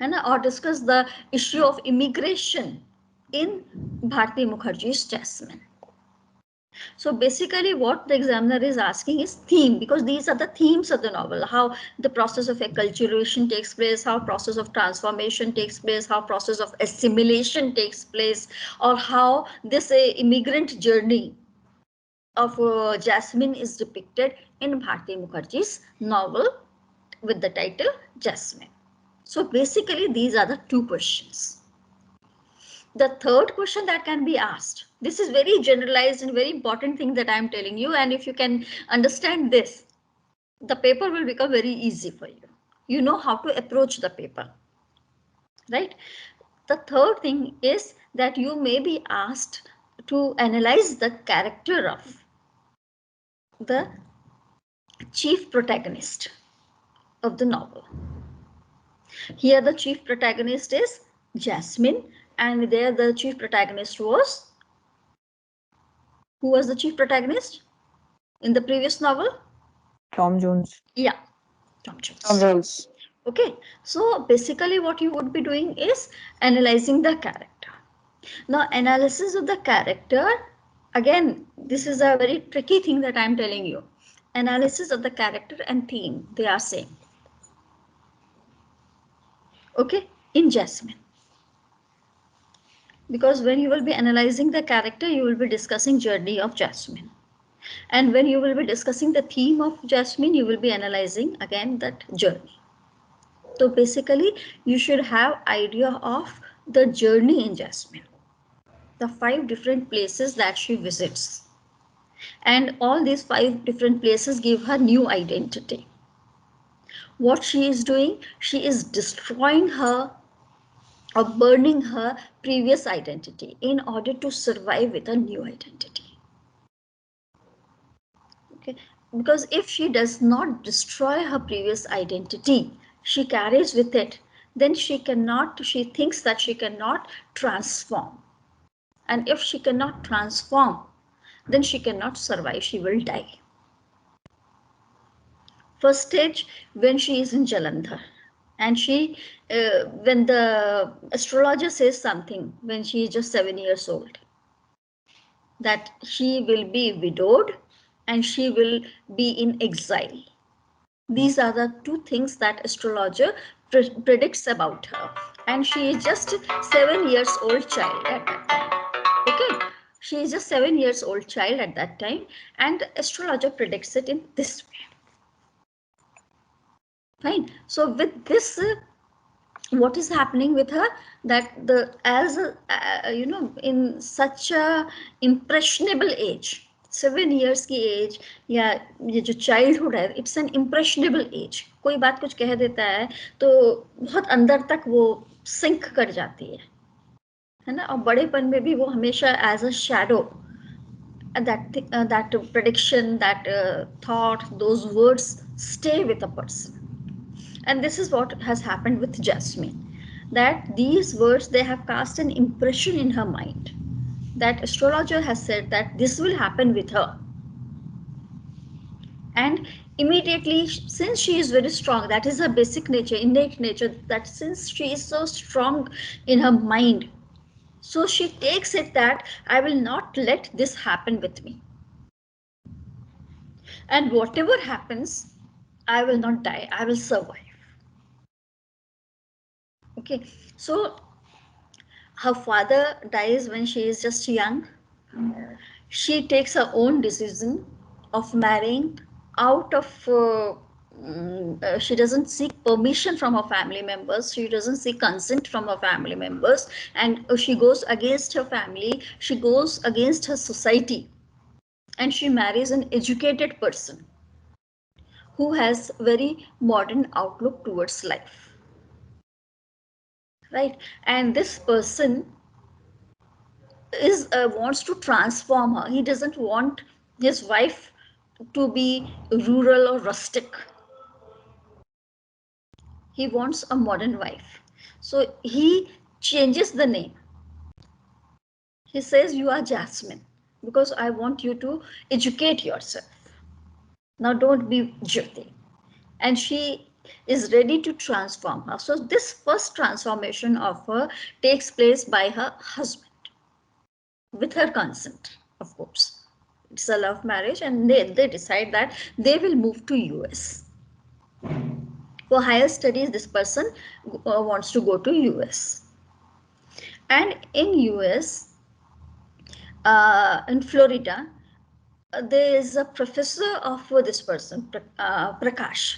or discuss the issue of immigration in Bharti Mukherjee's Jasmine. So basically what the examiner is asking is theme, because these are the themes of the novel: how the process of acculturation takes place, how process of transformation takes place, how process of assimilation takes place, or how this immigrant journey of Jasmine is depicted in Bharti Mukherjee's novel with the title Jasmine. So basically these are the two questions. The third question that can be asked, this is very generalized and very important thing that I am telling you, and if you can understand this, the paper will become very easy for you. You know how to approach the paper, right? The third thing is that you may be asked to analyze the character of the chief protagonist of the novel. Here the chief protagonist is Jasmine, and there the chief protagonist was, who was the chief protagonist in the previous novel? Tom Jones. Yeah, Tom Jones. Tom Jones. Okay, so basically what you would be doing is analyzing the character. Now, analysis of the character, again, this is a very tricky thing that I'm telling you. Analysis of the character and theme, they are same. Okay, in Jasmine. Because when you will be analyzing the character, you will be discussing journey of Jasmine. And when you will be discussing the theme of Jasmine, you will be analyzing again that journey. So basically, you should have idea of the journey in Jasmine, the 5 different places that she visits. And all these 5 different places give her new identity. What she is doing, she is destroying her or burning her previous identity in order to survive with a new identity. Okay, because if she does not destroy her previous identity, she carries with it, then she thinks that she cannot transform. And if she cannot transform, then she cannot survive, she will die. First stage, when she is in Jalandhar, and when the astrologer says something, when she is just 7 years old, that she will be widowed and she will be in exile. These are the 2 things that astrologer predicts about her, and she is just 7 years old child at that time. Okay, she is just 7 years old child at that time, and astrologer predicts it in this way. Fine. So with this, what is happening with her, that in such a impressionable age, 7 years की as या ये जो childhood है, it's an impressionable as. कोई बात कुछ कह देता है तो बहुत अंदर तक वो सिंक कर जाती है ना, और बड़ेपन में भी वो हमेशा as a shadow, that prediction, that thought, those words stay with a person. And this is what has happened with Jasmine, that these words, they have cast an impression in her mind, that astrologer has said that this will happen with her. And immediately, since she is very strong, that is her basic nature, innate nature, that since she is so strong in her mind, so she takes it that I will not let this happen with me. And whatever happens, I will not die, I will survive. Okay, so her father dies when she is just young. She takes her own decision of marrying out of, she doesn't seek permission from her family members. She doesn't seek consent from her family members. And she goes against her family. She goes against her society. And she marries an educated person who has very modern outlook towards life. Right? And this person wants to transform her. He doesn't want his wife to be rural or rustic. He wants a modern wife. So he changes the name. He says, you are Jasmine, because I want you to educate yourself. Now don't be Jyoti. And she is ready to transform her. So this first transformation of her takes place by her husband, with her consent, of course. It's a love marriage, and they decide that they will move to US. For higher studies, this person wants to go to US. And in US, in Florida, there is a professor of this person, Prakash.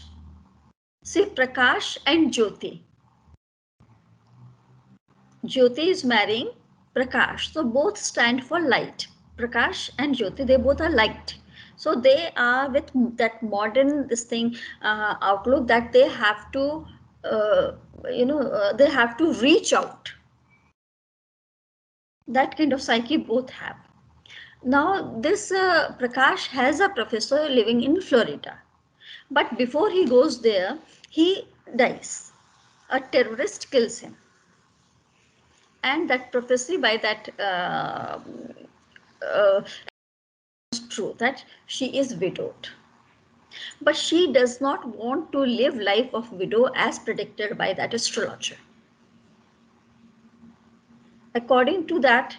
See, Prakash and Jyoti. Jyoti is marrying Prakash. So both stand for light. Prakash and Jyoti, they both are light. So they are with that modern outlook that they have to, they have to reach out. That kind of psyche both have. Now this Prakash has a professor living in Florida. But before he goes there, he dies. A terrorist kills him. And that prophecy by that true, that she is widowed. But she does not want to live life of widow as predicted by that astrologer. According to that,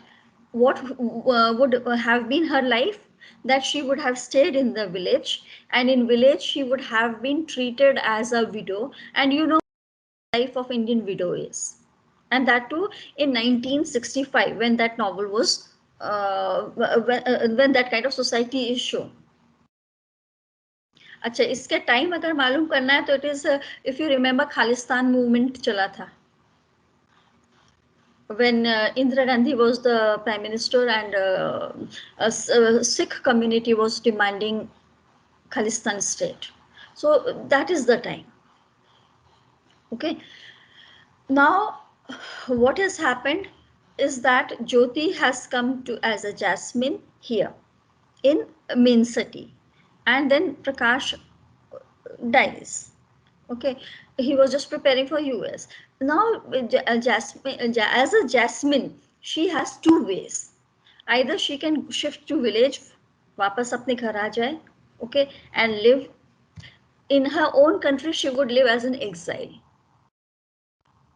what would have been her life? That she would have stayed in the village, and in village she would have been treated as a widow. And you know life of Indian widow is. And that too in 1965, when that novel was when that kind of society is shown. अच्छा, इसके time अगर मालूम करना है तो it is, if you remember, Khalistan movement चला था when Indira Gandhi was the prime minister, and a Sikh community was demanding Khalistan state. So that is the time. Okay. Now, what has happened is that Jyoti has come to as a Jasmine here in main city, and then Prakash dies. Okay, he was just preparing for US. Now, Jasmine, as a Jasmine, she has two ways. Either she can shift to village, वापस अपने घर आ जाए, okay, and live in her own country. She would live as an exile.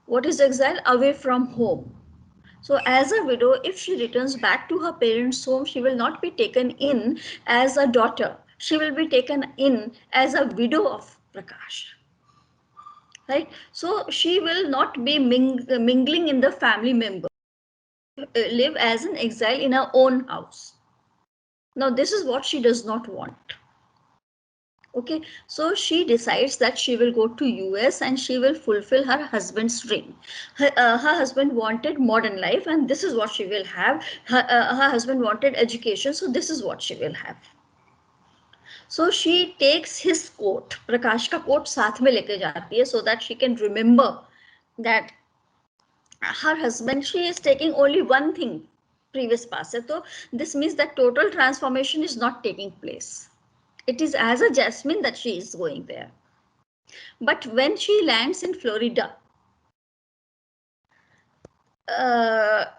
What is exile? Away from home. So as a widow, if she returns back to her parents' home, she will not be taken in as a daughter. She will be taken in as a widow of Prakash. Right? So she will not be mingling in the family member, live as an exile in her own house. Now this is what she does not want. Okay, so she decides that she will go to US and she will fulfill her husband's dream. Her husband wanted modern life, and this is what she will have. Her husband wanted education, so this is what she will have. So she takes his coat, Prakash ka coat साथ में लेके जाती है, so that she can remember that her husband, she is taking only one thing previous past. So this means that total transformation is not taking place. It is as a Jasmine that she is going there. But when she lands in Florida,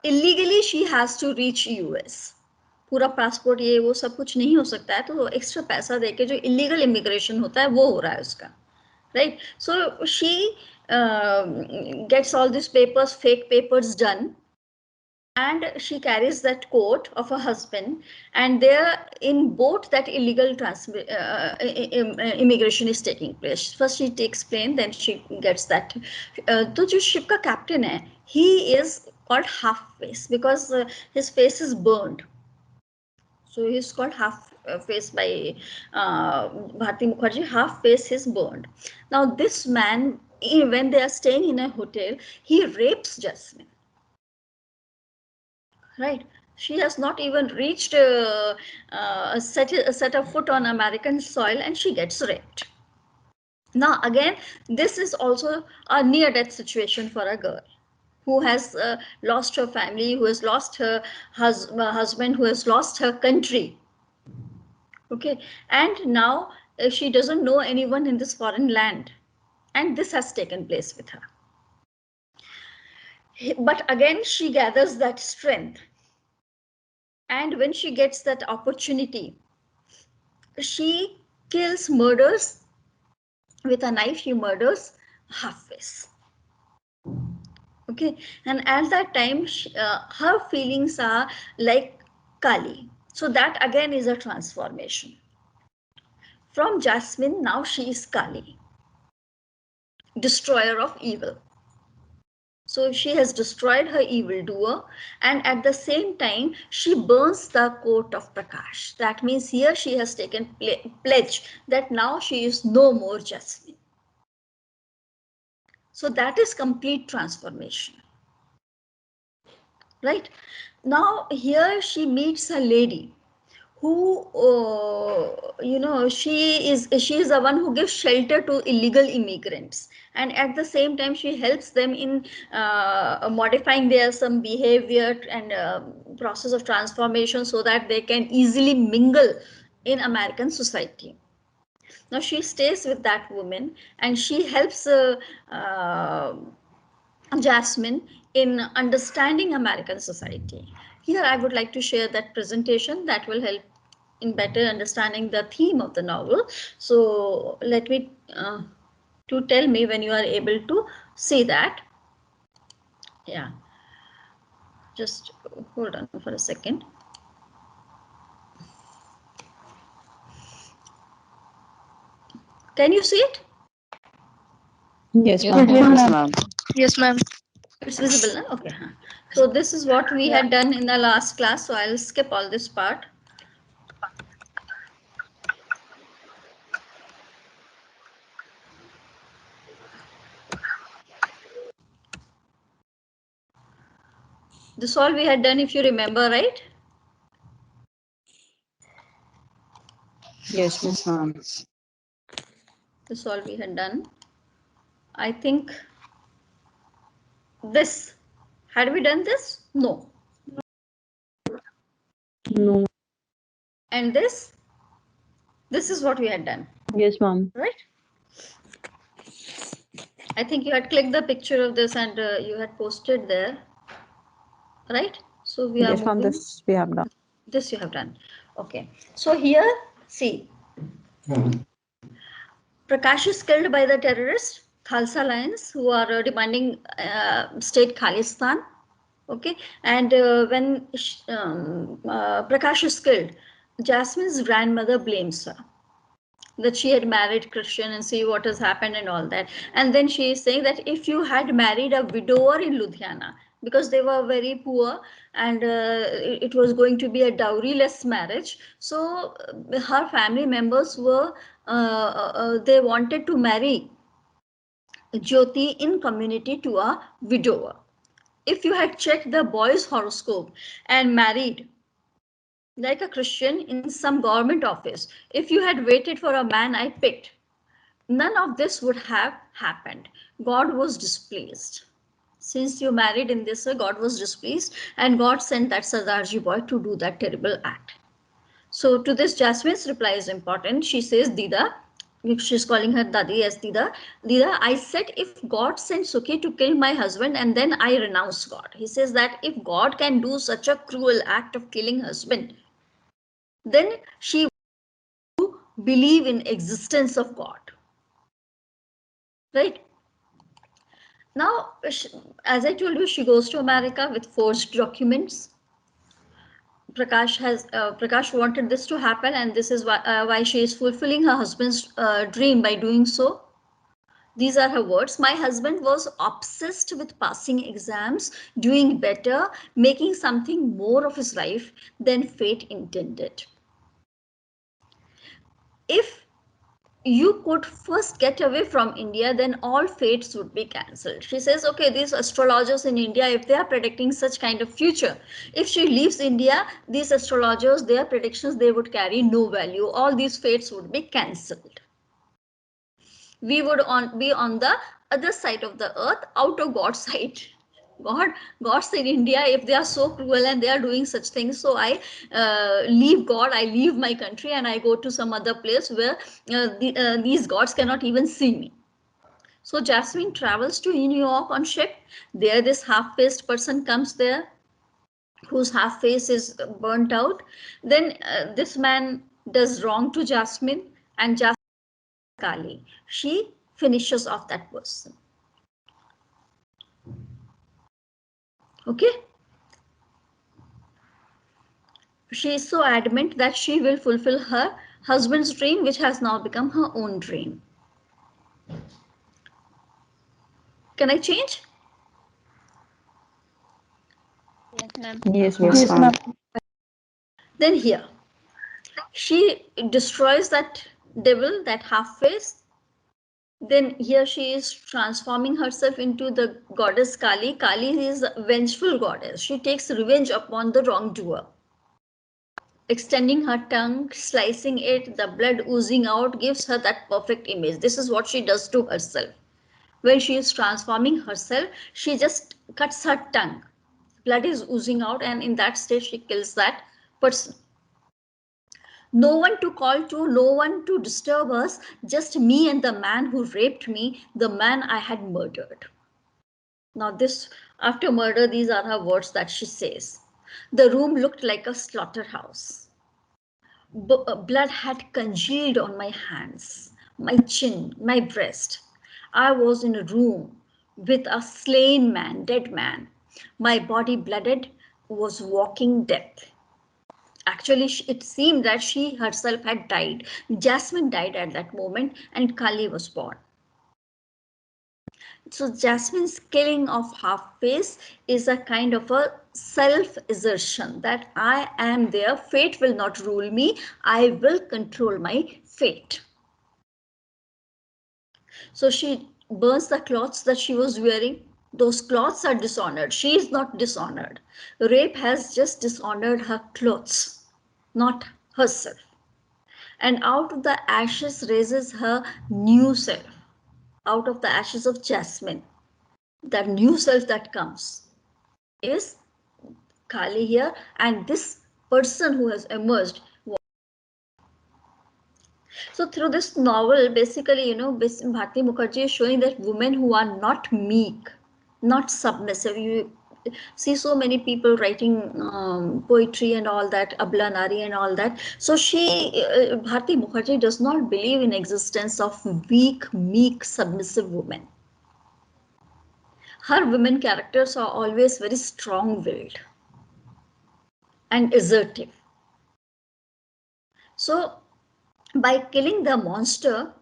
illegally she has to reach US. पूरा passport ये वो सब कुछ नहीं हो सकता है, तो एक्स्ट्रा पैसा देके जो इलीगल इमिग्रेशन होता है वो हो रहा है उसका, right? So she gets all these papers, fake papers done, and she carries that coat of her husband, and there in boat that illegal immigration is taking place. First she takes plane, then she gets that. तो जो ship का captain है, he is called half face because his face is burned. So he's called half face by Bharti Mukherjee. Half face is burned. Now this man, when they are staying in a hotel, he rapes Jasmine. Right? She has not even reached set a foot on American soil, and she gets raped. Now again, this is also a near-death situation for a girl who has lost her family, who has lost her husband, who has lost her country. Okay, and now she doesn't know anyone in this foreign land, and this has taken place with her. But again, she gathers that strength, and when she gets that opportunity, she kills, murders with a knife she murders Hafiz. Okay, and at that time her feelings are like Kali. So that again is a transformation. From Jasmine, now she is Kali, destroyer of evil. So she has destroyed her evildoer, and at the same time she burns the coat of Prakash. That means here she has taken pledge that now she is no more Jasmine. So that is complete transformation. Right? Now here she meets a lady who she is the one who gives shelter to illegal immigrants, and at the same time she helps them in modifying their some behavior and process of transformation so that they can easily mingle in American society. Now she stays with that woman and she helps Jasmine in understanding American society. Here I would like to share that presentation that will help in better understanding the theme of the novel. So let me to tell me when you are able to see that. Yeah, just hold on for a second. Can you see it? Yes, Yes, ma'am. ma'am. Yes, ma'am. It's visible now. Okay. So this is what we had done in the last class. So I'll skip all this part. This all we had done, if you remember, right? Yes, Yes, ma'am. This all we had done. I think this. Had we done this? No. no. And this is what we had done. Yes, ma'am. Right? I think you had clicked the picture of this and you had posted there. Right? So we are Yes, ma'am. moving. This we have done. This you have done. Okay. So here, see. Prakash is killed by the terrorists, Khalsa Lions, who are demanding state Khalistan. Okay, and when Prakash is killed, Jasmine's grandmother blames her that she had married Christian and see what has happened and all that. And then she is saying that if you had married a widower in Ludhiana, because they were very poor and it was going to be a dowry-less marriage. So her family members were, they wanted to marry Jyoti in community to a widower. If you had checked the boy's horoscope and married like a Christian in some government office, if you had waited for a man I picked, none of this would have happened. God was displeased. Since you married in this way, God was displeased and God sent that Sardarji boy to do that terrible act. So to this, Jasmine's reply is important. She says, Dida, she's calling her Dadi as Dida. Dida, I said if God sent Sukhi to kill my husband and then I renounce God. He says that if God can do such a cruel act of killing husband, then she believe in existence of God. Right? Now, as I told you, she goes to America with forged documents. Prakash wanted this to happen, and this is why she is fulfilling her husband's dream by doing so. These are her words. My husband was obsessed with passing exams, doing better, making something more of his life than fate intended. If you could first get away from India, then all fates would be cancelled. She says, okay, these astrologers in India, if they are predicting such kind of future, if she leaves India, these astrologers, their predictions, they would carry no value. All these fates would be cancelled. We would be on the other side of the earth, out of God's sight. God's in India, if they are so cruel and they are doing such things, so I leave God, I leave my country and I go to some other place where these gods cannot even see me. So Jasmine travels to New York on ship. There this half-faced person comes there whose half face is burnt out. Then this man does wrong to Jasmine and Jasmine Kali. She finishes off that person. Okay. She is so adamant that she will fulfill her husband's dream, which has now become her own dream. Can I change? Yes, ma'am. Yes, Yes, ma'am. ma'am. Then here, she destroys that devil, that half face. Then here she is transforming herself into the goddess Kali. Kali is a vengeful goddess. She takes revenge upon the wrongdoer. Extending her tongue, slicing it, the blood oozing out gives her that perfect image. This is what she does to herself. When she is transforming herself, she just cuts her tongue. Blood is oozing out, and in that state, she kills that person. No one to call to, no one to disturb us, just me and the man who raped me, the man I had murdered. Now, this, after murder, these are her words that she says. The room looked like a slaughterhouse. Blood had congealed on my hands, my chin, my breast. I was in a room with a slain man, dead man. My body blooded, was walking death. Actually, it seemed that she herself had died. Jasmine died at that moment, and Kali was born. So Jasmine's killing of half face is a kind of a self-assertion that I am there, fate will not rule me, I will control my fate. So she burns the clothes that she was wearing. Those clothes are dishonored. She is not dishonored. Rape has just dishonored her clothes, not herself. And out of the ashes raises her new self. Out of the ashes of Jasmine, that new self that comes is Kali here, and this person who has emerged. So through this novel, basically, Bharti Mukherjee is showing that women who are not meek, not submissive. You see so many people writing poetry and all that, Abla Nari and all that. So Bharti Mukherjee does not believe in existence of weak, meek, submissive women. Her women characters are always very strong-willed and assertive. So by killing the monster,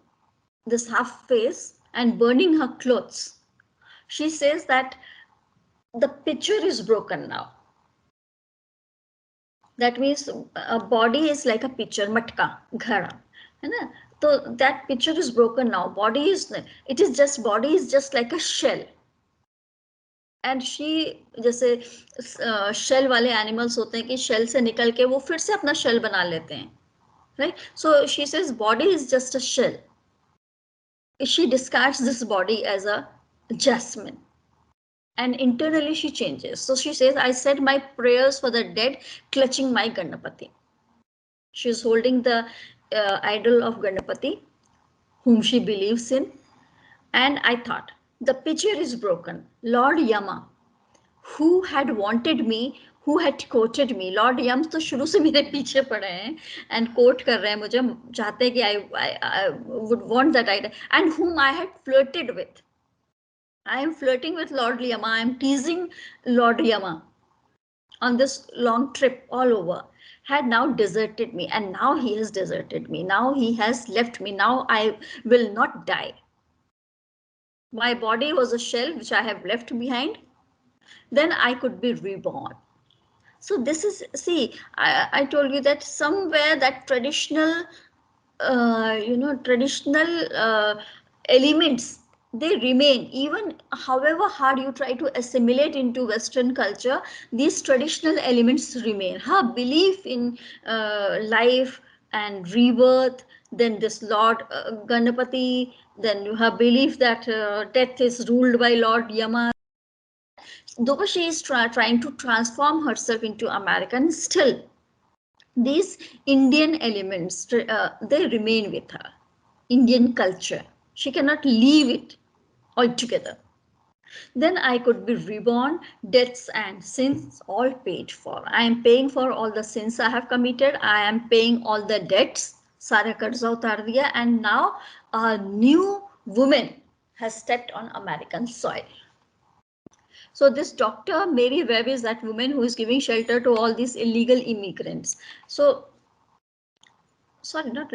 this half face, and burning her clothes, she says that the picture is broken now. That means a body is like a picture, matka, ghara. So that picture is broken now. Body is just like a shell. And she जैसे shell वाले animals होते हैं कि shell से निकल के वो फिर से अपना शेल बना लेते हैं, right? So she says body is just a shell. She discards this body as a jasmine, and internally she changes. So she says, I said my prayers for the dead, clutching my Ganapati. She is holding the idol of Ganapati, whom she believes in. And I thought, the picture is broken. Lord Yama, who had wanted me, who had courted me. Lord Yams तो शुरू से मेरे पीछे पड़े हैं and quote कर रहे हैं मुझे, चाहते हैं कि I would want that idea, and whom I had flirted with. I am flirting with Lord Yama. I am teasing Lord Yama on this long trip all over, had now deserted me, and now he has deserted me. Now he has left me. Now I will not die. My body was a shell which I have left behind. Then I could be reborn. So this is, see, I told you that somewhere that traditional, elements, they remain. Even however hard you try to assimilate into Western culture, these traditional elements remain. Her belief in life and rebirth, then this Lord Ganapati, then her belief that death is ruled by Lord Yama. Though she is trying to transform herself into American, still these Indian elements, they remain with her. Indian culture, she cannot leave it altogether. Then I could be reborn, debts and sins all paid for. I am paying for all the sins I have committed. I am paying all the debts, सारा कर्जा उतार दिया, and now a new woman has stepped on American soil. So this Dr. Mary Webb is that woman who is giving shelter to all these illegal immigrants. So, sorry, not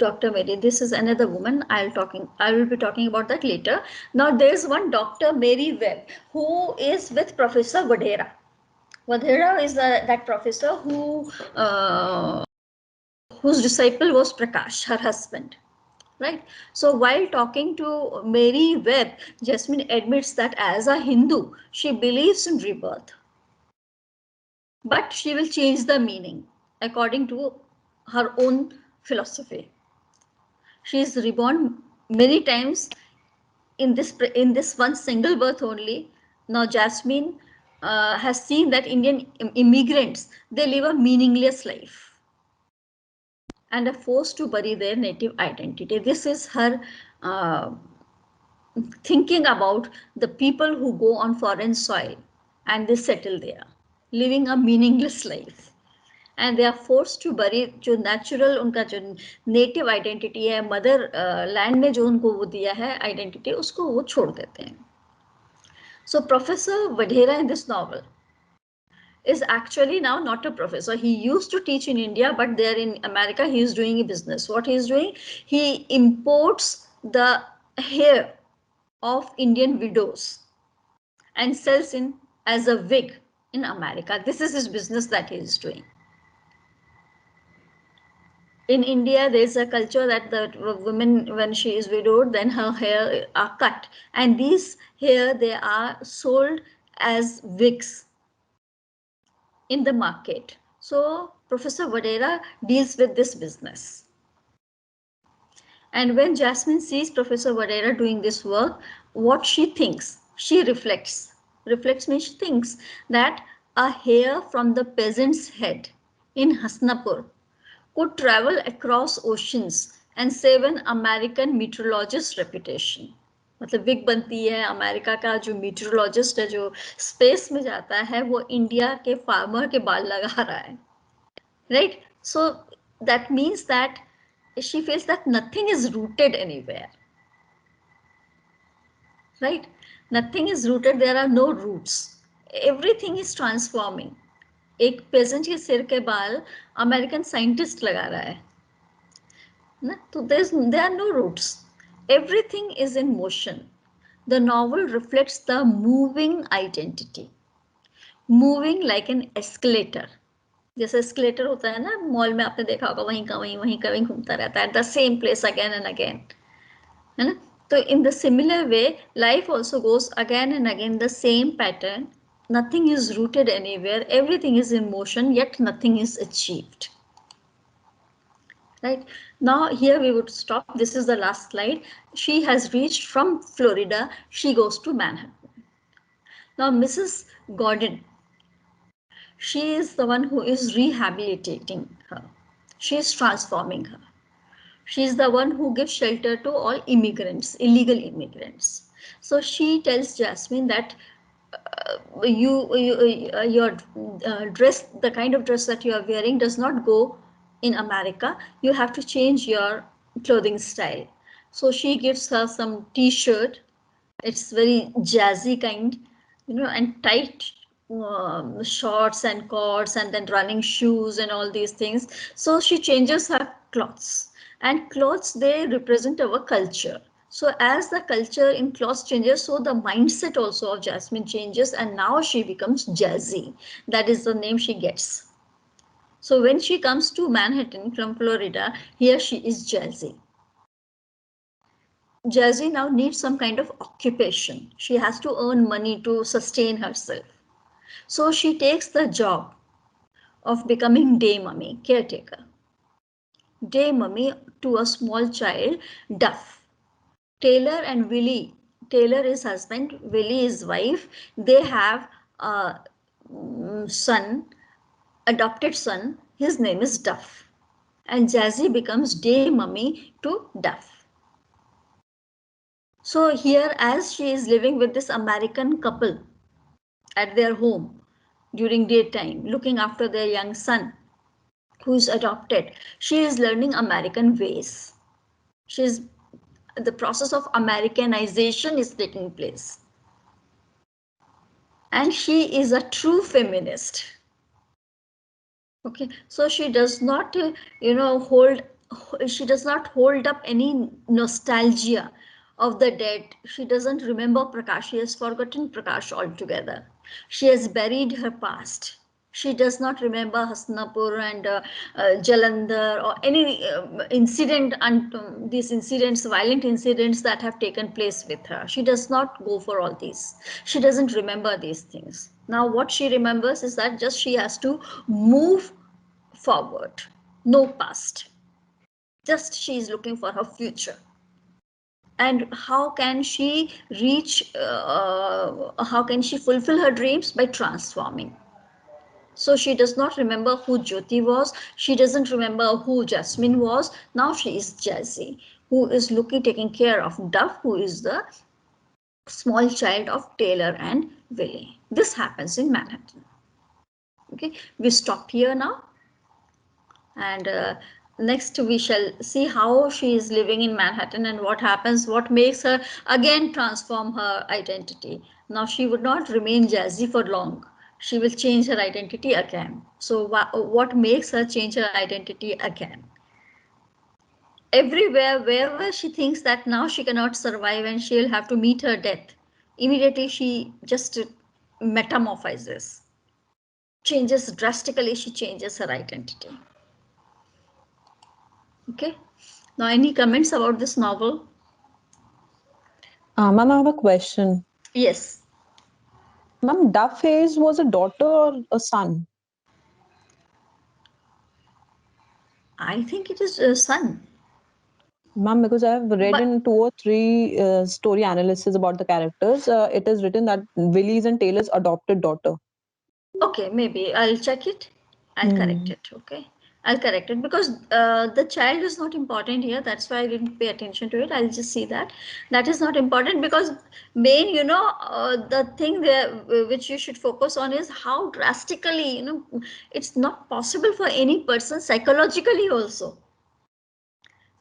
Dr. Mary, this is another woman. I will be talking about that later. Now there's one Dr. Mary Webb who is with Professor Vadera. Vadera is that professor whose disciple was Prakash, her husband. Right. So while talking to Mary Webb, Jasmine admits that as a Hindu, she believes in rebirth. But she will change the meaning according to her own philosophy. She is reborn many times in this one single birth only. Now Jasmine has seen that Indian immigrants, they live a meaningless life and are forced to bury their native identity. This is her thinking about the people who go on foreign soil and they settle there, living a meaningless life. And they are forced to bury जो natural उनका जो native identity है, mother land में जो उनको वो दिया है identity, उसको वो छोड़ देते हैं. So Professor Vadera in this novel is actually now not a professor. He used to teach in India, but there in America, he is doing a business. What he is doing? He imports the hair of Indian widows and sells in as a wig in America. This is his business that he is doing. In India, there is a culture that the woman, when she is widowed, then her hair are cut. And these hair, they are sold as wigs in the market. So Professor Vadera deals with this business. And when Jasmine sees Professor Vadera doing this work, what she thinks, she reflects. Reflects means she thinks that a hair from the peasant's head in Hasnapur could travel across oceans and save an American meteorologist's reputation. मतलब wig बनती है, America का जो meteorologist है जो space में जाता है वो इंडिया के फार्मर के बाल लगा रहा है, right? So that means that she feels that nothing is rooted anywhere, right? Nothing is rooted, there are no roots, everything is transforming. एक पेजेंट के सिर के बाल अमेरिकन साइंटिस्ट लगा रहा है ना, तो there are no roots, everything is in motion. The novel reflects the moving identity, moving like an escalator. जैसे escalator होता है ना मॉल में, आपने देखा होगा वहीं का वहीं घूमता रहता है, the same place again and again, है ना? तो in the similar way, life also goes again and again, the same pattern. Nothing is rooted anywhere, everything is in motion, yet nothing is achieved. Right now, here we would stop. This is the last slide. She has reached from Florida. She goes to Manhattan. Now, Mrs. Gordon, she is the one who is rehabilitating her. She is transforming her. She is the one who gives shelter to all immigrants, illegal immigrants. So she tells Jasmine that your dress, the kind of dress that you are wearing does not go in America. You have to change your clothing style. So she gives her some t-shirt. It's very jazzy kind, you know, and tight shorts and cords and then running shoes and all these things. So she changes her clothes, and clothes, they represent our culture. So as the culture in clothes changes, so the mindset also of Jasmine changes, and now she becomes jazzy. That is the name she gets. So when she comes to Manhattan from Florida, here she is jazzy. Jazzy now needs some kind of occupation. She has to earn money to sustain herself. So she takes the job of becoming day mummy, caretaker. Day mummy to a small child, Duff. Taylor and Willie, Taylor is husband, Willie is wife. They have a son, adopted son. His name is Duff. And Jazzy becomes day mummy to Duff. So here, as she is living with this American couple at their home during daytime, looking after their young son, who is adopted, she is learning American ways. The process of Americanization is taking place. And she is a true feminist. Okay, so she does not, she does not hold up any nostalgia of the dead. She doesn't remember Prakash. She has forgotten Prakash altogether. She has buried her past. She does not remember Hastinapur and Jalandhar or any incident and these incidents, violent incidents that have taken place with her. She does not go for all these. She doesn't remember these things. Now, what she remembers is that just she has to move forward, no past. Just she is looking for her future. And how can she reach, how can she fulfill her dreams? By transforming. So she does not remember who Jyoti was. She doesn't remember who Jasmine was. Now she is Jazzy, who is taking care of Duff, who is the small child of Taylor and Willie. This happens in Manhattan. Okay, we stop here now. And next we shall see how she is living in Manhattan and what happens, what makes her again transform her identity. Now she would not remain Jazzy for long. She will change her identity again. So what makes her change her identity again? Everywhere, wherever she thinks that now she cannot survive and she'll have to meet her death, immediately she just metamorphizes, changes drastically, she changes her identity. Okay. Now, any comments about this novel? Ma'am, I have a question. Yes. Ma'am, Duff Hayes was a daughter or a son? I think it is a son. Ma'am, because I have read But in 2 or 3 story analysis about the characters, it is written that Willie's and Taylor's adopted daughter. okay, maybe I'll check it. I'll correct it. Okay. I'll correct it because the child is not important here. That's why I didn't pay attention to it. I'll just see that. That is not important because main, the thing there which you should focus on is how drastically, it's not possible for any person psychologically also.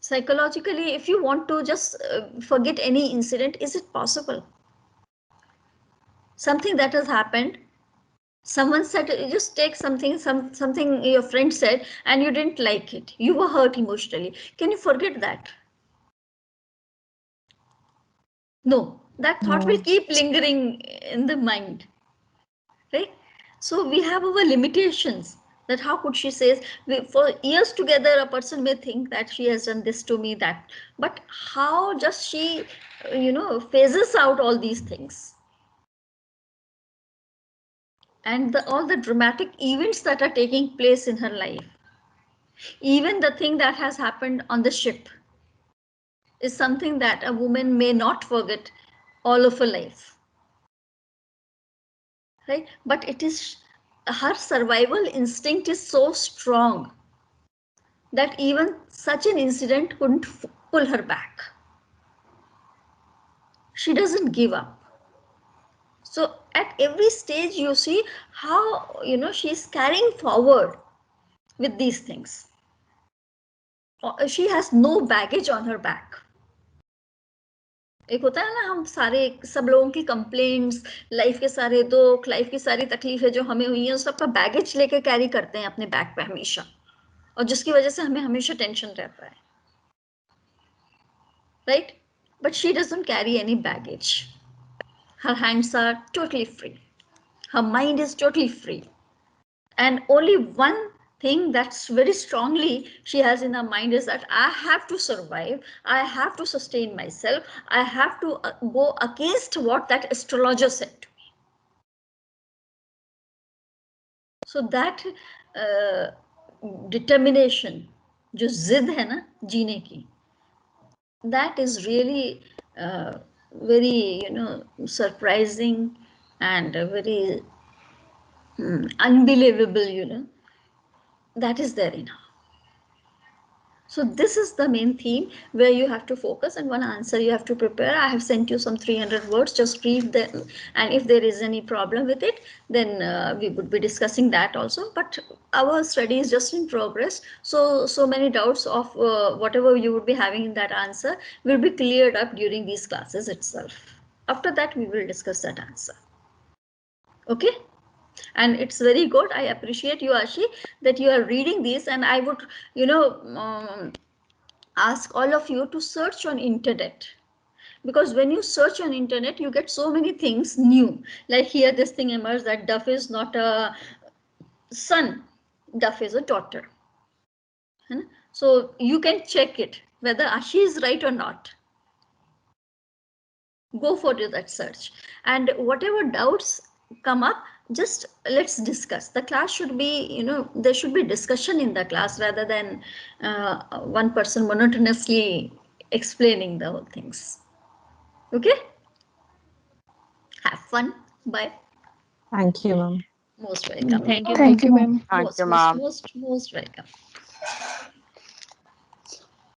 Psychologically, if you want to just forget any incident, is it possible? Something that has happened, someone said, just take something your friend said and you didn't like it, you were hurt emotionally, can you forget that? No, that thought will keep lingering in the mind, right? So we have our limitations, that how could she say, for years together a person may think that she has done this to me, that, but how just she phases out all these things and all the dramatic events that are taking place in her life. Even the thing that has happened on the ship is something that a woman may not forget all of her life, right? But it is, her survival instinct is so strong that even such an incident couldn't pull her back. She doesn't give up. So at every stage you see how she's carrying forward with these things. She has no baggage on her back. एक होता है ना, हम सारे सब लोगों की complaints, life के सारे दुख, लाइफ की सारी तकलीफें जो हमें हुई हैं, उस सबका बैगेज लेके कैरी करते हैं अपने बैक पे हमेशा, और जिसकी वजह से हमें हमेशा टेंशन रहता है, right? But she doesn't carry any baggage. Her hands are totally free. Her mind is totally free. And only one thing that's very strongly she has in her mind is that I have to survive, I have to sustain myself, I have to go against what that astrologer said to me. So that determination, जो जिद है ना जीने की, that is really very surprising and very unbelievable, that is there in her. So this is the main theme where you have to focus, and one answer you have to prepare. I have sent you some 300 words, just read them, and if there is any problem with it, then we would be discussing that also. But our study is just in progress, so many doubts of whatever you would be having in that answer will be cleared up during these classes itself. After that, we will discuss that answer. Okay? And it's very good. I appreciate you, Ashi, that you are reading this, and I would, ask all of you to search on internet, because when you search on internet you get so many things new. Like here this thing emerged that Duff is not a son, Duff is a daughter. So you can check it whether Ashi is right or not. Go for that search, and whatever doubts come up, just let's discuss. The class should be, there should be discussion in the class rather than one person monotonously explaining the whole things. Okay, have fun. Bye. Thank you, ma'am. Most welcome. Thank you. Thank you, ma'am. Thank you, ma'am. Most welcome.